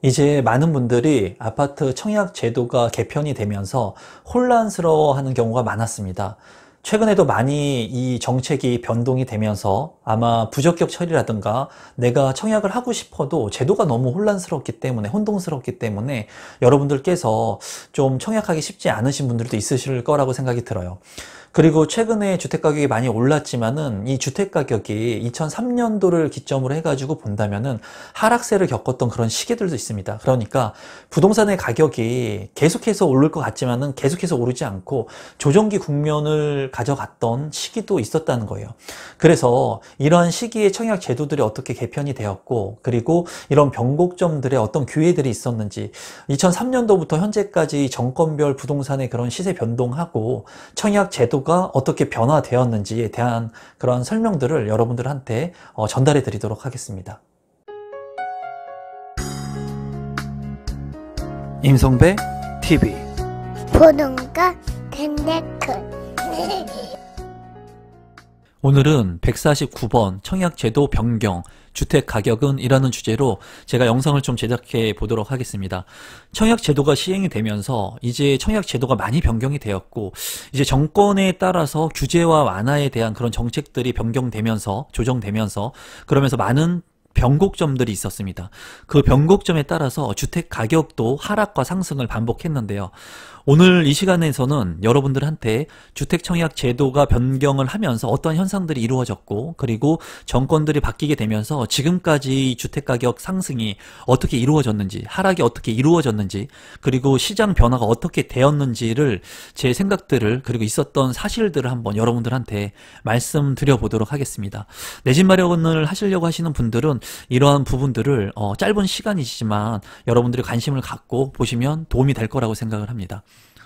이제 많은 분들이 아파트 청약 제도가 개편이 되면서 혼란스러워하는 경우가 많았습니다. 최근에도 많이 이 정책이 변동이 되면서 아마 부적격 처리라든가 내가 청약을 하고 싶어도 제도가 너무 혼란스럽기 때문에, 혼동스럽기 때문에 여러분들께서 좀 청약하기 쉽지 않으신 분들도 있으실 거라고 생각이 들어요. 그리고 최근에 주택가격이 많이 올랐지만은 이 주택가격이 2003년도를 기점으로 해가지고 본다면은 하락세를 겪었던 그런 시기들도 있습니다. 그러니까 부동산의 가격이 계속해서 오를 것 같지만은 계속해서 오르지 않고 조정기 국면을 가져갔던 시기도 있었다는 거예요. 그래서 이러한 시기에 청약 제도들이 어떻게 개편이 되었고, 그리고 이런 변곡점들의 어떤 기회들이 있었는지, 2003년도부터 현재까지 정권별 부동산의 그런 시세 변동하고 청약 제도가 어떻게 변화되었는지에 대한 그런 설명들을 여러분들한테 전달해 드리도록 하겠습니다. 임성배 TV 보동과 덴데크 오늘은 149번 청약제도 변경, 주택가격은 이라는 주제로 제가 영상을 좀 제작해 보도록 하겠습니다. 청약제도가 시행이 되면서 이제 청약제도가 많이 변경이 되었고, 이제 정권에 따라서 규제와 완화에 대한 그런 정책들이 변경되면서, 조정되면서, 그러면서 많은 변곡점들이 있었습니다. 그 변곡점에 따라서 주택 가격도 하락과 상승을 반복했는데요. 오늘 이 시간에서는 여러분들한테 주택 청약 제도가 변경을 하면서 어떤 현상들이 이루어졌고, 그리고 정권들이 바뀌게 되면서 지금까지 주택 가격 상승이 어떻게 이루어졌는지, 하락이 어떻게 이루어졌는지, 그리고 시장 변화가 어떻게 되었는지를, 제 생각들을, 그리고 있었던 사실들을 한번 여러분들한테 말씀드려 보도록 하겠습니다. 내 집 마련을 하시려고 하시는 분들은 이러한 부분들을 짧은 시간이지만 여러분들이 관심을 갖고 보시면 도움이 될 거라고 생각을 합니다.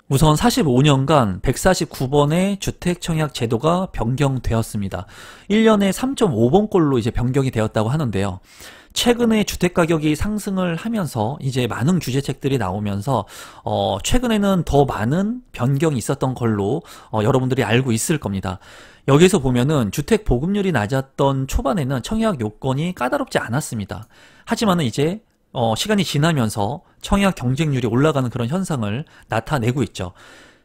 우선 45년간 149번의 주택청약 제도가 변경되었습니다. 1년에 3.5번꼴로 이제 변경이 되었다고 하는데요. 최근에 주택가격이 상승을 하면서 이제 많은 규제책들이 나오면서 최근에는 더 많은 변경이 있었던 걸로 여러분들이 알고 있을 겁니다. 여기서 보면은 주택 보급률이 낮았던 초반에는 청약 요건이 까다롭지 않았습니다. 하지만은 이제 시간이 지나면서 청약 경쟁률이 올라가는 그런 현상을 나타내고 있죠.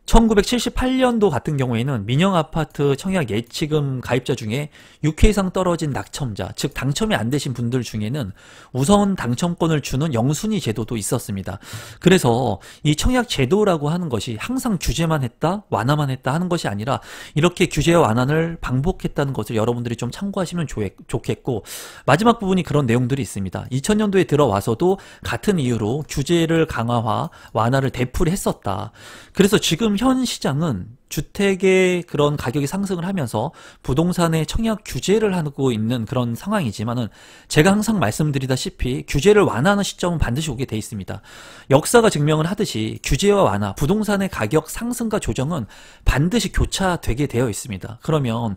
1978년도 같은 경우에는 민영아파트 청약 예치금 가입자 중에 6회 이상 떨어진 낙첨자, 즉 당첨이 안 되신 분들 중에는 우선 당첨권을 주는 영순위 제도도 있었습니다. 그래서 이 청약 제도라고 하는 것이 항상 규제만 했다, 완화만 했다 하는 것이 아니라 이렇게 규제와 완화를 반복했다는 것을 여러분들이 좀 참고하시면 좋겠고, 마지막 부분이 그런 내용들이 있습니다. 2000년도에 들어와서도 같은 이유로 규제를 강화와 완화를 되풀이했었다. 그래서 지금 현 시장은 주택의 그런 가격이 상승을 하면서 부동산의 청약 규제를 하고 있는 그런 상황이지만은, 제가 항상 말씀드리다시피 규제를 완화하는 시점은 반드시 오게 돼 있습니다. 역사가 증명을 하듯이 규제와 완화, 부동산의 가격 상승과 조정은 반드시 교차되게 되어 있습니다. 그러면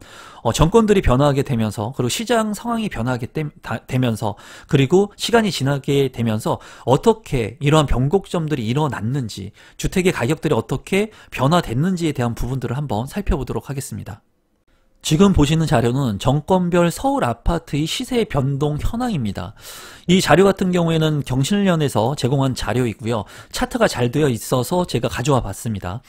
정권들이 변화하게 되면서, 그리고 시장 상황이 변화하게 되면서, 그리고 시간이 지나게 되면서 어떻게 이러한 변곡점들이 일어났는지, 주택의 가격들이 어떻게 변화됐는지에 대한 부분들을 한번 살펴보도록 하겠습니다. 지금 보시는 자료는 정권별 서울 아파트의 시세 변동 현황입니다. 이 자료 같은 경우에는 경실련에서 제공한 자료이고요. 차트가 잘 되어 있어서 제가 가져와 봤습니다.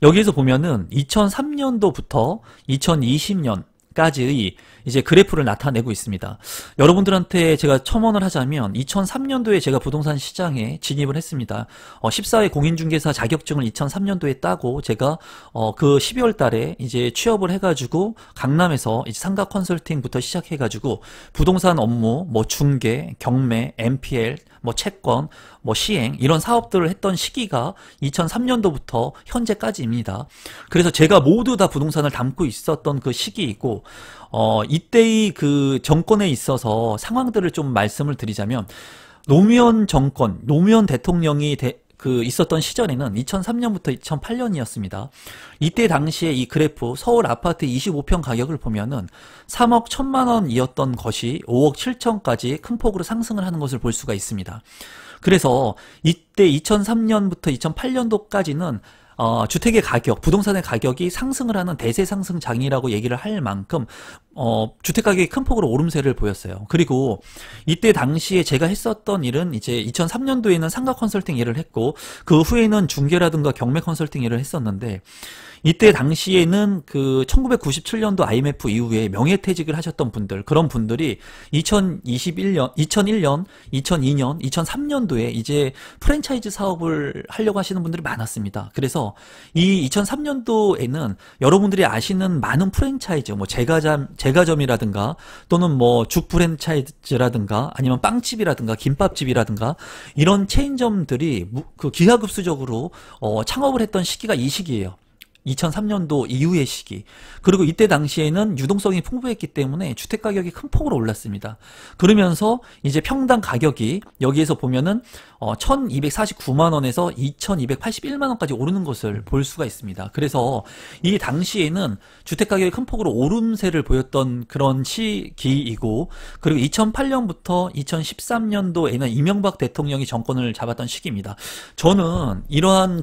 여기에서 보면은 2003년도부터 2020년 까지의 이제 그래프를 나타내고 있습니다. 여러분들한테 제가 첨언을 하자면 2003년도에 제가 부동산 시장에 진입을 했습니다. 14회 공인중개사 자격증을 2003년도에 따고 제가 그 12월 달에 이제 취업을 해가지고 강남에서 이제 상가 컨설팅부터 시작해가지고 부동산 업무, 뭐 중개, 경매, MPL, 뭐 채권, 뭐 시행, 이런 사업들을 했던 시기가 2003년도부터 현재까지입니다. 그래서 제가 모두 다 부동산을 담고 있었던 그 시기이고, 이때의 그 정권에 있어서 상황들을 좀 말씀을 드리자면, 노무현 정권, 노무현 대통령이 있었던 시절에는 2003년부터 2008년이었습니다. 이때 당시에 이 그래프 서울 아파트 25평 가격을 보면은 3억 1천만 원이었던 것이 5억 7천까지 큰 폭으로 상승을 하는 것을 볼 수가 있습니다. 그래서 이때 2003년부터 2008년도까지는 주택의 가격, 부동산의 가격이 상승을 하는 대세 상승 장이라고 얘기를 할 만큼 주택 가격이 큰 폭으로 오름세를 보였어요. 그리고 이때 당시에 제가 했었던 일은 이제 2003년도에는 상가 컨설팅 일을 했고 그 후에는 중개라든가 경매 컨설팅 일을 했었는데 이때 당시에는 그 1997년도 IMF 이후에 명예퇴직을 하셨던 분들, 그런 분들이 2001년, 2002년, 2003년도에 이제 프랜차이즈 사업을 하려고 하시는 분들이 많았습니다. 그래서 이 2003년도에는 여러분들이 아시는 많은 프랜차이즈, 뭐 제과점이라든가 또는 뭐 죽 프랜차이즈라든가 아니면 빵집이라든가 김밥집이라든가 이런 체인점들이 그 기하급수적으로 창업을 했던 시기가 이 시기예요. 2003년도 이후의 시기. 그리고 이때 당시에는 유동성이 풍부했기 때문에 주택 가격이 큰 폭으로 올랐습니다. 그러면서 이제 평당 가격이 여기에서 보면은 1249만 원에서 2281만 원까지 오르는 것을 볼 수가 있습니다. 그래서 이 당시에는 주택 가격이 큰 폭으로 오름세를 보였던 그런 시기이고, 그리고 2008년부터 2013년도에는 이명박 대통령이 정권을 잡았던 시기입니다. 저는 이러한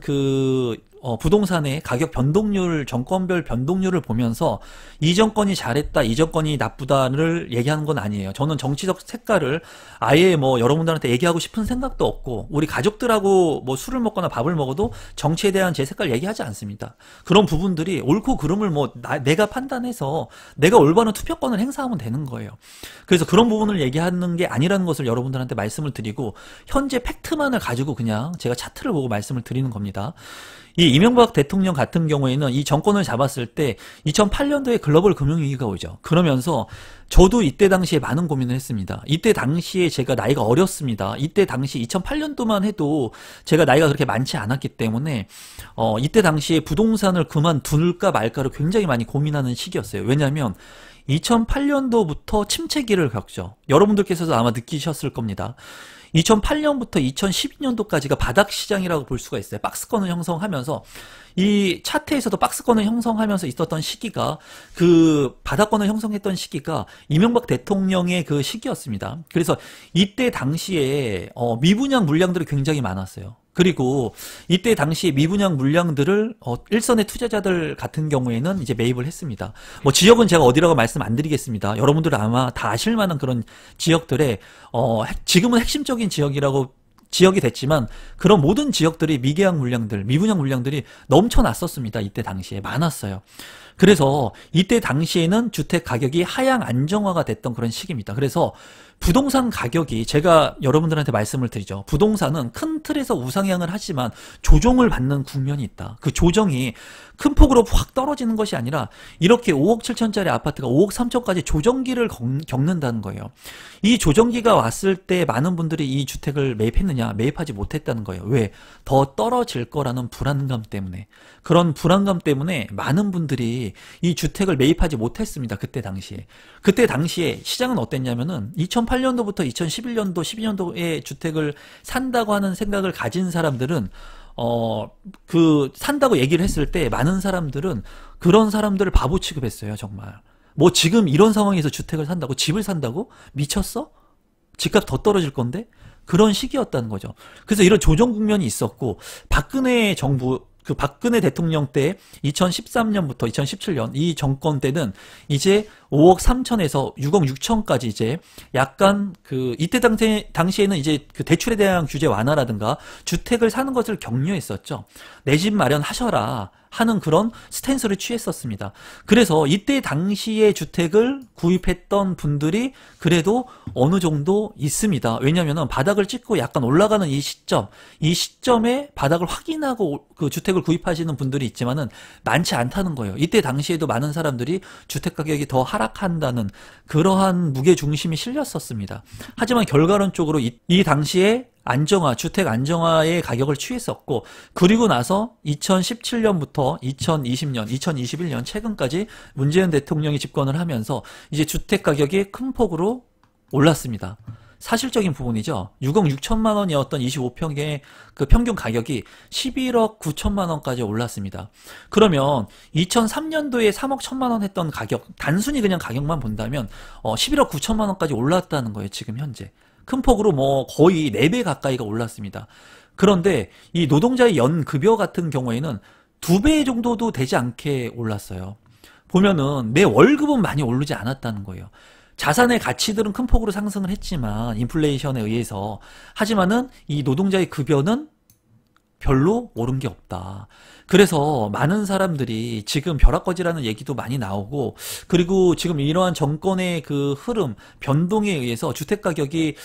부동산의 가격 변동률, 정권별 변동률을 보면서 이 정권이 잘했다, 이 정권이 나쁘다를 얘기하는 건 아니에요. 저는 정치적 색깔을 아예 뭐 여러분들한테 얘기하고 싶은 생각도 없고, 우리 가족들하고 뭐 술을 먹거나 밥을 먹어도 정치에 대한 제 색깔 얘기하지 않습니다. 그런 부분들이 옳고 그름을 내가 판단해서 내가 올바른 투표권을 행사하면 되는 거예요. 그래서 그런 부분을 얘기하는 게 아니라는 것을 여러분들한테 말씀을 드리고, 현재 팩트만을 가지고 그냥 제가 차트를 보고 말씀을 드리는 겁니다. 이 이명박 대통령 같은 경우에는 이 정권을 잡았을 때 2008년도에 글로벌 금융위기가 오죠. 그러면서 저도 이때 당시에 많은 고민을 했습니다. 이때 당시에 제가 나이가 어렸습니다. 이때 당시 2008년도만 해도 제가 나이가 그렇게 많지 않았기 때문에 이때 당시에 부동산을 그만둘까 말까를 굉장히 많이 고민하는 시기였어요. 왜냐하면 2008년도부터 침체기를 겪죠. 여러분들께서도 아마 느끼셨을 겁니다. 2008년부터 2012년도까지가 바닥시장이라고 볼 수가 있어요. 박스권을 형성하면서, 이 차트에서도 박스권을 형성하면서 있었던 시기가, 그 바닥권을 형성했던 시기가 이명박 대통령의 그 시기였습니다. 그래서 이때 당시에 미분양 물량들이 굉장히 많았어요. 그리고 이때 당시 미분양 물량들을 일선의 투자자들 같은 경우에는 이제 매입을 했습니다. 뭐 지역은 제가 어디라고 말씀 안 드리겠습니다. 여러분들은 아마 다 아실 만한 그런 지역들에 지금은 핵심적인 지역이 됐지만 그런 모든 지역들이 미분양 물량들이 넘쳐났었습니다. 이때 당시에 많았어요. 그래서 이때 당시에는 주택 가격이 하향 안정화가 됐던 그런 시기입니다. 그래서 부동산 가격이, 제가 여러분들한테 말씀을 드리죠. 부동산은 큰 틀에서 우상향을 하지만 조정을 받는 국면이 있다. 그 조정이 큰 폭으로 확 떨어지는 것이 아니라 이렇게 5억 7천짜리 아파트가 5억 3천까지 조정기를 겪는다는 거예요. 이 조정기가 왔을 때 많은 분들이 이 주택을 매입했느냐? 매입하지 못했다는 거예요. 왜? 더 떨어질 거라는 불안감 때문에. 그런 불안감 때문에 많은 분들이 이 주택을 매입하지 못했습니다. 그때 당시에 시장은 어땠냐면은 2008년도부터 2011년도, 12년도에 주택을 산다고 하는 생각을 가진 사람들은 산다고 얘기를 했을 때 많은 사람들은 그런 사람들을 바보 취급했어요, 정말. 뭐 지금 이런 상황에서 주택을 산다고? 집을 산다고? 미쳤어? 집값 더 떨어질 건데? 그런 시기였다는 거죠. 그래서 이런 조정 국면이 있었고, 박근혜 대통령 때 2013년부터 2017년 이 정권 때는 이제 5억 3천에서 6억 6천까지 이제 약간 이때 당시에는 이제 그 대출에 대한 규제 완화라든가 주택을 사는 것을 격려했었죠. 내 집 마련하셔라 하는 그런 스탠스를 취했었습니다. 그래서 이때 당시에 주택을 구입했던 분들이 그래도 어느 정도 있습니다. 왜냐하면 바닥을 찍고 약간 올라가는 이 시점에 바닥을 확인하고 그 주택을 구입하시는 분들이 있지만은 많지 않다는 거예요. 이때 당시에도 많은 사람들이 주택 가격이 더 하락한다는 그러한 무게중심이 실렸었습니다. 하지만 결과론적으로 이 당시에 주택 안정화의 가격을 취했었고, 그리고 나서 2017년부터 2020년, 2021년 최근까지 문재인 대통령이 집권을 하면서 이제 주택 가격이 큰 폭으로 올랐습니다. 사실적인 부분이죠. 6억 6천만 원이었던 25평의 그 평균 가격이 11억 9천만 원까지 올랐습니다. 그러면 2003년도에 3억 1천만 원 했던 가격, 단순히 그냥 가격만 본다면 11억 9천만 원까지 올랐다는 거예요, 지금 현재. 큰 폭으로 뭐 거의 4배 가까이가 올랐습니다. 그런데 이 노동자의 연급여 같은 경우에는 2배 정도도 되지 않게 올랐어요. 보면은 내 월급은 많이 오르지 않았다는 거예요. 자산의 가치들은 큰 폭으로 상승을 했지만 인플레이션에 의해서, 하지만은 이 노동자의 급여는 별로 오른 게 없다. 그래서 많은 사람들이 지금 벼락거지라는 얘기도 많이 나오고, 그리고 지금 이러한 정권의 그 흐름, 변동에 의해서 주택가격이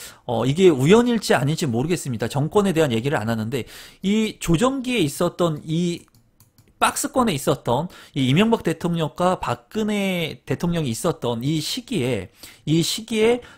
이게 우연일지 아닐지 모르겠습니다. 정권에 대한 얘기를 안 하는데, 이 조정기에 있었던 이 박스권에 있었던 이 이명박 대통령과 박근혜 대통령이 있었던 이 시기에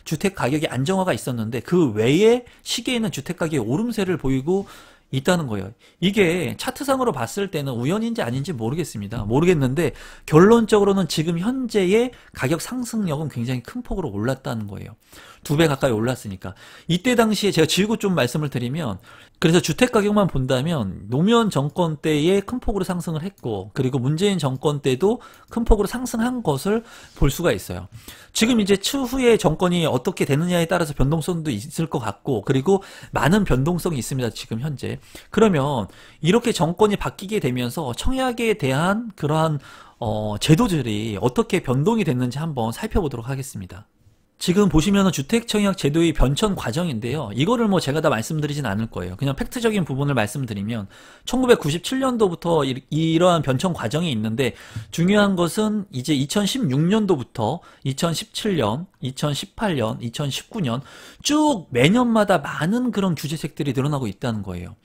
주택 가격이 안정화가 있었는데, 그 외의 시기에는 주택 가격이 오름세를 보이고 있다는 거예요. 이게 차트상으로 봤을 때는 우연인지 아닌지 모르겠는데 결론적으로는 지금 현재의 가격 상승력은 굉장히 큰 폭으로 올랐다는 거예요. 2배 가까이 올랐으니까. 이때 당시에 제가 지우고 좀 말씀을 드리면, 그래서 주택 가격만 본다면 노무현 정권 때에 큰 폭으로 상승을 했고, 그리고 문재인 정권 때도 큰 폭으로 상승한 것을 볼 수가 있어요. 지금 이제 추후에 정권이 어떻게 되느냐에 따라서 변동성도 있을 것 같고, 그리고 많은 변동성이 있습니다. 지금 현재. 그러면 이렇게 정권이 바뀌게 되면서 청약에 대한 그러한 제도들이 어떻게 변동이 됐는지 한번 살펴보도록 하겠습니다. 지금 보시면은 주택청약 제도의 변천 과정인데요. 이거를 뭐 제가 다 말씀드리진 않을 거예요. 그냥 팩트적인 부분을 말씀드리면 1997년도부터 이러한 변천 과정이 있는데, 중요한 것은 이제 2016년도부터 2017년, 2018년, 2019년 쭉 매년마다 많은 그런 규제책들이 늘어나고 있다는 거예요.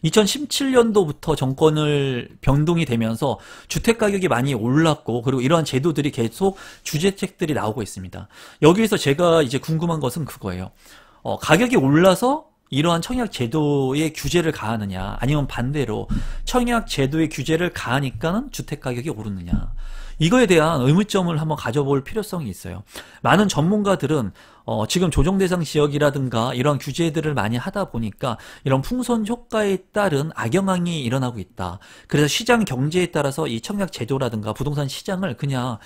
2017년도부터 정권을 변동이 되면서 주택 가격이 많이 올랐고, 그리고 이러한 제도들이 계속 규제책들이 나오고 있습니다. 여기에서 제가 이제 궁금한 것은 그거예요. 가격이 올라서 이러한 청약 제도의 규제를 가하느냐, 아니면 반대로 청약 제도의 규제를 가하니까는 주택 가격이 오르느냐. 이거에 대한 의문점을 한번 가져볼 필요성이 있어요. 많은 전문가들은 지금 조정대상 지역이라든가 이런 규제들을 많이 하다 보니까 이런 풍선 효과에 따른 악영향이 일어나고 있다. 그래서 시장 경제에 따라서 이 청약 제도라든가 부동산 시장을 그냥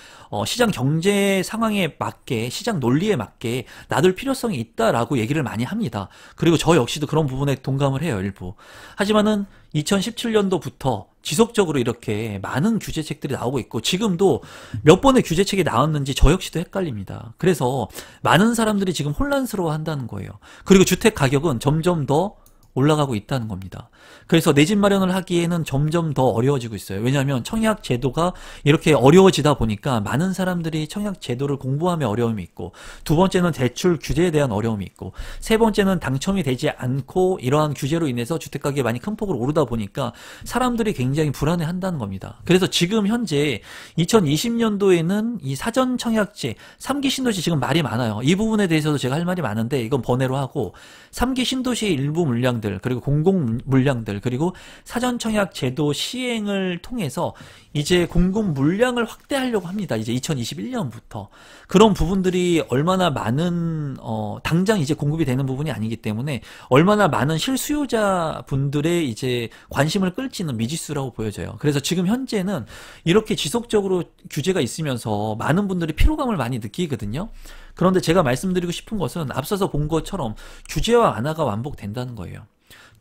시장 경제 상황에 맞게, 시장 논리에 맞게 놔둘 필요성이 있다라고 얘기를 많이 합니다. 그리고 저 역시도 그런 부분에 동감을 해요, 일부. 하지만은 2017년도부터 지속적으로 이렇게 많은 규제책들이 나오고 있고, 지금도 몇 번의 규제책이 나왔는지 저 역시도 헷갈립니다. 그래서 많은 사람들이 지금 혼란스러워 한다는 거예요. 그리고 주택 가격은 점점 더 올라가고 있다는 겁니다. 그래서 내 집 마련을 하기에는 점점 더 어려워지고 있어요. 왜냐하면 청약 제도가 이렇게 어려워지다 보니까 많은 사람들이 청약 제도를 공부함에 어려움이 있고, 두 번째는 대출 규제에 대한 어려움이 있고, 세 번째는 당첨이 되지 않고 이러한 규제로 인해서 주택가격이 많이 큰 폭으로 오르다 보니까 사람들이 굉장히 불안해한다는 겁니다. 그래서 지금 현재 2020년도에는 이 사전 청약제, 3기 신도시 지금 말이 많아요. 이 부분에 대해서도 제가 할 말이 많은데 이건 번외로 하고, 3기 신도시의 일부 물량들, 그리고 공공 물량들, 그리고 사전 청약 제도 시행을 통해서 이제 공급 물량을 확대하려고 합니다. 이제 2021년부터. 그런 부분들이 얼마나 많은 당장 이제 공급이 되는 부분이 아니기 때문에 얼마나 많은 실수요자 분들의 이제 관심을 끌지는 미지수라고 보여져요. 그래서 지금 현재는 이렇게 지속적으로 규제가 있으면서 많은 분들이 피로감을 많이 느끼거든요. 그런데 제가 말씀드리고 싶은 것은 앞서서 본 것처럼 규제와 완화가 완복된다는 거예요.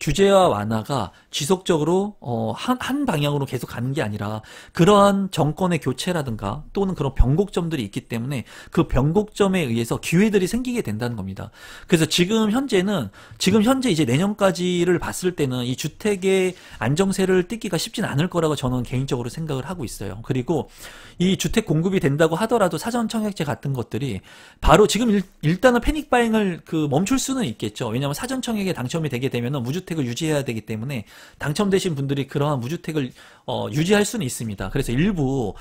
규제와 완화가 지속적으로 한 방향으로 계속 가는 게 아니라 그러한 정권의 교체라든가 또는 그런 변곡점들이 있기 때문에 그 변곡점에 의해서 기회들이 생기게 된다는 겁니다. 그래서 지금 현재 이제 내년까지를 봤을 때는 이 주택의 안정세를 띠기가 쉽진 않을 거라고 저는 개인적으로 생각을 하고 있어요. 그리고 이 주택 공급이 된다고 하더라도 사전 청약제 같은 것들이 바로 지금 일단은 패닉 바잉을 멈출 수는 있겠죠. 왜냐하면 사전 청약에 당첨이 되게 되면은 무주택을 유지해야 되기 때문에 당첨되신 분들이 그러한 무주택을 유지할 수는 있습니다. 그래서 일부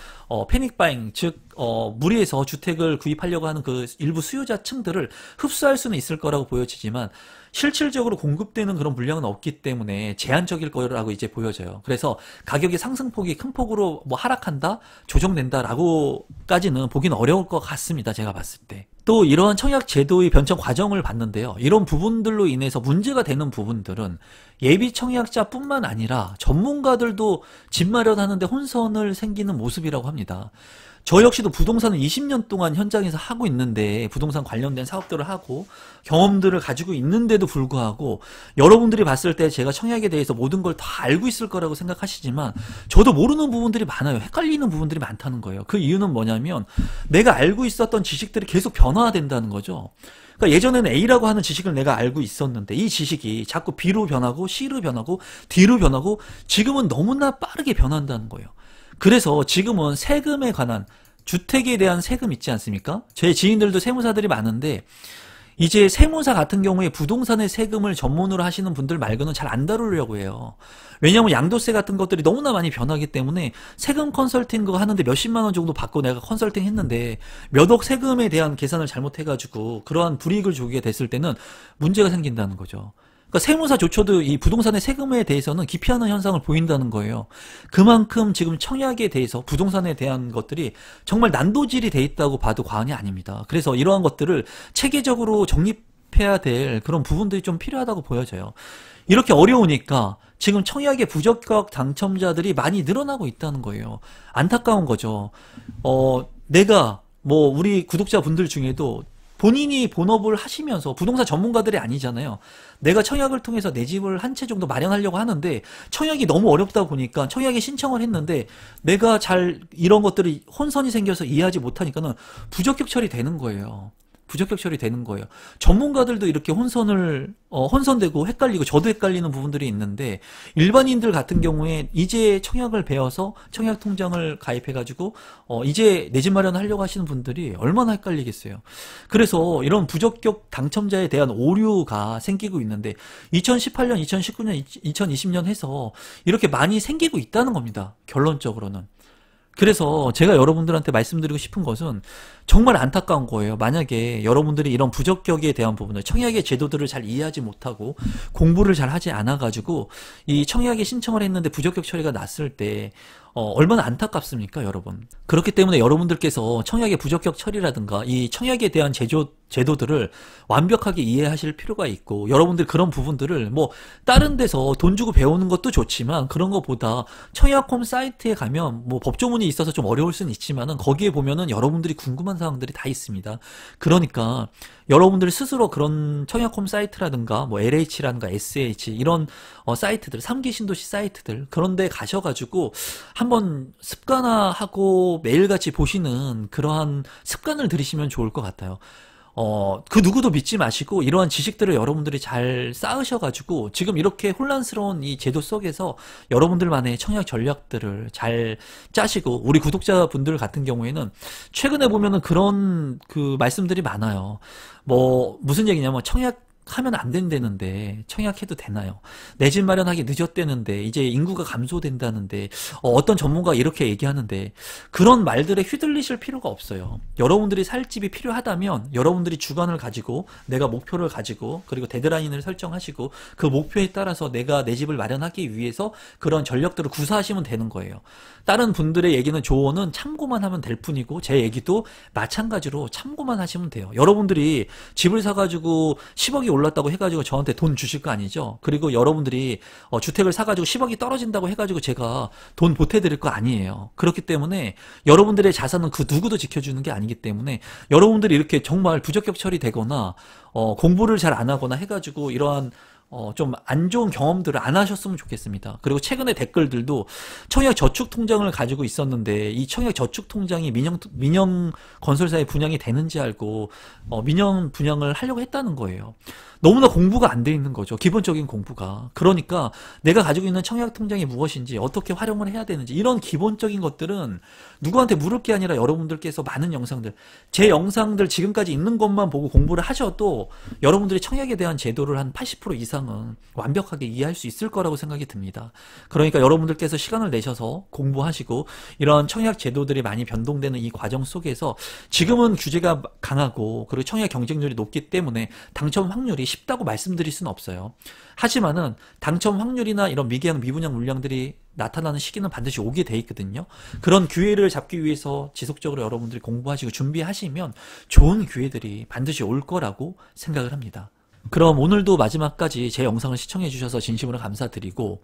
패닉 바잉, 즉 무리해서 주택을 구입하려고 하는 그 일부 수요자층들을 흡수할 수는 있을 거라고 보여지지만, 실질적으로 공급되는 그런 물량은 없기 때문에 제한적일 거라고 이제 보여져요. 그래서 가격의 상승폭이 큰 폭으로 뭐 하락한다, 조정된다라고까지는 보기는 어려울 것 같습니다. 제가 봤을 때. 또 이러한 청약 제도의 변천 과정을 봤는데요. 이런 부분들로 인해서 문제가 되는 부분들은 예비 청약자뿐만 아니라 전문가들도 집 마련하는데 혼선을 생기는 모습이라고 합니다. 저 역시도 부동산을 20년 동안 현장에서 하고 있는데 부동산 관련된 사업들을 하고 경험들을 가지고 있는데도 불구하고 여러분들이 봤을 때 제가 청약에 대해서 모든 걸 다 알고 있을 거라고 생각하시지만 저도 모르는 부분들이 많아요. 헷갈리는 부분들이 많다는 거예요. 그 이유는 뭐냐면 내가 알고 있었던 지식들이 계속 변화된다는 거죠. 그러니까 예전에는 A라고 하는 지식을 내가 알고 있었는데 이 지식이 자꾸 B로 변하고 C로 변하고 D로 변하고 지금은 너무나 빠르게 변한다는 거예요. 그래서 지금은 세금에 관한 주택에 대한 세금 있지 않습니까? 제 지인들도 세무사들이 많은데 이제 세무사 같은 경우에 부동산의 세금을 전문으로 하시는 분들 말고는 잘 안 다루려고 해요. 왜냐하면 양도세 같은 것들이 너무나 많이 변하기 때문에 세금 컨설팅 그거 하는데 몇십만 원 정도 받고 내가 컨설팅 했는데 몇 억 세금에 대한 계산을 잘못해가지고 그러한 불이익을 주게 됐을 때는 문제가 생긴다는 거죠. 그러니까 세무사조차도 이 부동산의 세금에 대해서는 기피하는 현상을 보인다는 거예요. 그만큼 지금 청약에 대해서 부동산에 대한 것들이 정말 난도질이 돼 있다고 봐도 과언이 아닙니다. 그래서 이러한 것들을 체계적으로 정립해야 될 그런 부분들이 좀 필요하다고 보여져요. 이렇게 어려우니까 지금 청약의 부적격 당첨자들이 많이 늘어나고 있다는 거예요. 안타까운 거죠. 내가 우리 구독자분들 중에도 본인이 본업을 하시면서 부동산 전문가들이 아니잖아요. 내가 청약을 통해서 내 집을 한 채 정도 마련하려고 하는데 청약이 너무 어렵다 보니까 청약에 신청을 했는데 내가 잘 이런 것들이 혼선이 생겨서 이해하지 못하니까는 부적격 처리되는 거예요. 부적격 처리되는 거예요. 전문가들도 이렇게 혼선되고 헷갈리고 저도 헷갈리는 부분들이 있는데 일반인들 같은 경우에 이제 청약을 배워서 청약 통장을 가입해가지고 이제 내 집 마련하려고 하시는 분들이 얼마나 헷갈리겠어요. 그래서 이런 부적격 당첨자에 대한 오류가 생기고 있는데 2018년, 2019년, 2020년 해서 이렇게 많이 생기고 있다는 겁니다. 결론적으로는. 그래서 제가 여러분들한테 말씀드리고 싶은 것은 정말 안타까운 거예요. 만약에 여러분들이 이런 부적격에 대한 부분을 청약의 제도들을 잘 이해하지 못하고 공부를 잘 하지 않아가지고 이 청약에 신청을 했는데 부적격 처리가 났을 때 얼마나 안타깝습니까, 여러분? 그렇기 때문에 여러분들께서 청약의 부적격 처리라든가 이 청약에 대한 제도들을 완벽하게 이해하실 필요가 있고 여러분들 그런 부분들을 다른 데서 돈 주고 배우는 것도 좋지만 그런 것보다 청약홈 사이트에 가면 법조문이 있어서 좀 어려울 수는 있지만은 거기에 보면은 여러분들이 궁금한 사항들이 다 있습니다. 그러니까 여러분들 스스로 그런 청약홈 사이트라든가 LH라든가 SH 이런 사이트들 3기 신도시 사이트들 그런 데 가셔가지고 한번 습관화하고 매일같이 보시는 그러한 습관을 들이시면 좋을 것 같아요. 그 누구도 믿지 마시고 이러한 지식들을 여러분들이 잘 쌓으셔가지고 지금 이렇게 혼란스러운 이 제도 속에서 여러분들만의 청약 전략들을 잘 짜시고 우리 구독자분들 같은 경우에는 최근에 보면은 그런 말씀들이 많아요. 무슨 얘기냐면 청약하면 안 된다는데 청약해도 되나요? 내 집 마련하기 늦었다는데 이제 인구가 감소된다는데 어떤 전문가가 이렇게 얘기하는데 그런 말들에 휘둘리실 필요가 없어요. 여러분들이 살 집이 필요하다면 여러분들이 주관을 가지고 내가 목표를 가지고 그리고 데드라인을 설정하시고 그 목표에 따라서 내가 내 집을 마련하기 위해서 그런 전략들을 구사하시면 되는 거예요. 다른 분들의 얘기는 조언은 참고만 하면 될 뿐이고 제 얘기도 마찬가지로 참고만 하시면 돼요. 여러분들이 집을 사가지고 10억이 올랐다고 해가지고 저한테 돈 주실 거 아니죠? 그리고 여러분들이 주택을 사가지고 10억이 떨어진다고 해가지고 제가 돈 보태드릴 거 아니에요. 그렇기 때문에 여러분들의 자산은 그 누구도 지켜주는 게 아니기 때문에 여러분들이 이렇게 정말 부적격 처리되거나 공부를 잘 안 하거나 해가지고 이러한 좀 안 좋은 경험들을 안 하셨으면 좋겠습니다. 그리고 최근에 댓글들도 청약 저축 통장을 가지고 있었는데 이 청약 저축 통장이 민영 건설사에 분양이 되는지 알고 민영 분양을 하려고 했다는 거예요. 너무나 공부가 안 돼 있는 거죠. 기본적인 공부가. 그러니까 내가 가지고 있는 청약 통장이 무엇인지 어떻게 활용을 해야 되는지 이런 기본적인 것들은 누구한테 물을 게 아니라 여러분들께서 많은 영상들 제 영상들 지금까지 있는 것만 보고 공부를 하셔도 여러분들이 청약에 대한 제도를 한 80% 이상은 완벽하게 이해할 수 있을 거라고 생각이 듭니다. 그러니까 여러분들께서 시간을 내셔서 공부하시고 이런 청약 제도들이 많이 변동되는 이 과정 속에서 지금은 규제가 강하고 그리고 청약 경쟁률이 높기 때문에 당첨 확률이 쉽다고 말씀드릴 수는 없어요. 하지만은 당첨 확률이나 이런 미계약, 미분양 물량들이 나타나는 시기는 반드시 오게 돼 있거든요. 그런 기회를 잡기 위해서 지속적으로 여러분들이 공부하시고 준비하시면 좋은 기회들이 반드시 올 거라고 생각을 합니다. 그럼 오늘도 마지막까지 제 영상을 시청해 주셔서 진심으로 감사드리고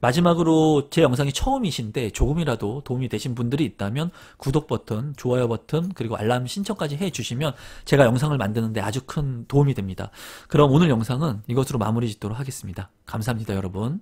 마지막으로 제 영상이 처음이신데 조금이라도 도움이 되신 분들이 있다면 구독 버튼, 좋아요 버튼, 그리고 알람 신청까지 해주시면 제가 영상을 만드는데 아주 큰 도움이 됩니다. 그럼 오늘 영상은 이것으로 마무리 짓도록 하겠습니다. 감사합니다, 여러분.